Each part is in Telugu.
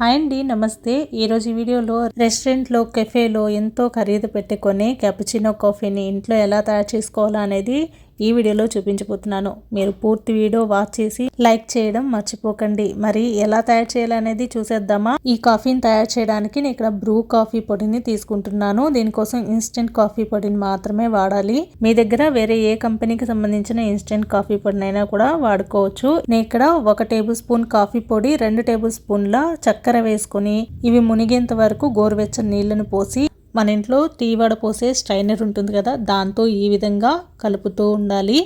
హాయ్ అండి, నమస్తే. ఈరోజు ఈ వీడియోలో రెస్టారెంట్లో, కెఫేలో ఎంతో ఖరీదు పెట్టుకొని క్యాపుచినో కాఫీని ఇంట్లో ఎలా తయారు చేసుకోవాలో అనేది ఈ వీడియోలో చూపించబోతున్నాను. మీరు పూర్తి వీడియో వాచ్ చేసి లైక్ చేయడం మర్చిపోకండి. మరి ఎలా తయారు చేయాలనేది చూసేద్దామా? ఈ కాఫీని తయారు చేయడానికి నేను ఇక్కడ బ్రూ కాఫీ పొడిని తీసుకుంటున్నాను. దీనికోసం ఇన్స్టెంట్ కాఫీ పొడిని మాత్రమే వాడాలి. మీ దగ్గర వేరే ఏ కంపెనీకి సంబంధించిన ఇన్స్టెంట్ కాఫీ పొడినైనా కూడా వాడుకోవచ్చు. నేను ఇక్కడ 1 టేబుల్ స్పూన్ కాఫీ పొడి, 2 టేబుల్ స్పూన్ల చక్కెర వేసుకుని ఇవి మునిగేంత వరకు గోరువెచ్చని నీళ్లను పోసి మన ఇంట్లో టీ వడపోసే స్ట్రైనర్ ఉంటుంది కదా, దాంతో ఈ విధంగా కలుపుతూ ఉండాలి.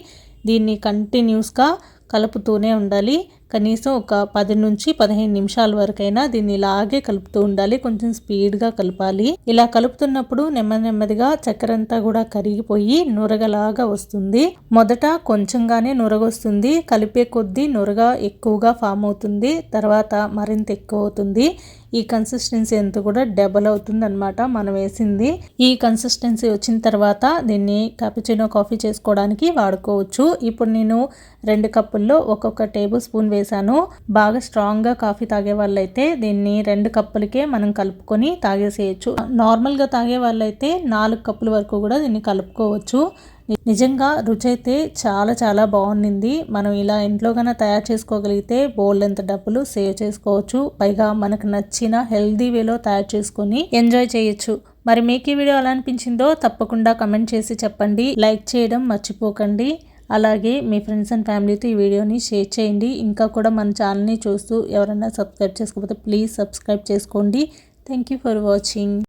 దీన్ని కంటిన్యూస్గా కలుపుతూనే ఉండాలి. కనీసం ఒక 10 నుంచి 15 నిమిషాల వరకైనా దీన్ని ఇలాగే కలుపుతూ ఉండాలి. కొంచెం స్పీడ్గా కలపాలి. ఇలా కలుపుతున్నప్పుడు నెమ్మదిగా చక్కెర అంతా కూడా కరిగిపోయి నురగలాగా వస్తుంది. మొదట కొంచెంగానే నురగొస్తుంది. కలిపే కొద్దీ నురగ ఎక్కువగా ఫామ్ అవుతుంది. తర్వాత మరింత ఎక్కువ అవుతుంది. ఈ కన్సిస్టెన్సీ అంతా కూడా డబల్ అవుతుంది అనమాట మనం వేసింది. ఈ కన్సిస్టెన్సీ వచ్చిన తర్వాత దీన్ని క్యాపుచినో కాఫీ చేసుకోవడానికి వాడుకోవచ్చు. ఇప్పుడు నేను 2 కప్పుల్లో ఒక్కొక్క టేబుల్ స్పూన్ వేసాను. బాగా స్ట్రాంగ్గా కాఫీ తాగే వాళ్ళైతే దీన్ని 2 కప్పులకే మనం కలుపుకొని తాగేసేయచ్చు. నార్మల్గా తాగే వాళ్ళైతే 4 కప్పుల వరకు కూడా దీన్ని కలుపుకోవచ్చు. నిజంగా రుచి అయితే చాలా బాగుంది. మనం ఇలా ఇంట్లో కన్నా తయారు చేసుకోగలిగితే బోల్డ్ డబ్బులు సేవ్ చేసుకోవచ్చు. పైగా మనకు నచ్చిన హెల్దీ వేలో తయారు చేసుకొని ఎంజాయ్ చేయొచ్చు. మరి మీకు ఈ వీడియో ఎలా అనిపించిందో తప్పకుండా కమెంట్ చేసి చెప్పండి. లైక్ చేయడం మర్చిపోకండి. అలాగే మీ ఫ్రెండ్స్ అండ్ ఫ్యామిలీతో ఈ వీడియోని షేర్ చేయండి. ఇంకా కూడా మన ఛానల్ని చూస్తూ ఎవరైనా సబ్స్క్రైబ్ చేసుకోకపోతే ప్లీజ్ సబ్స్క్రైబ్ చేసుకోండి. Thank you for watching.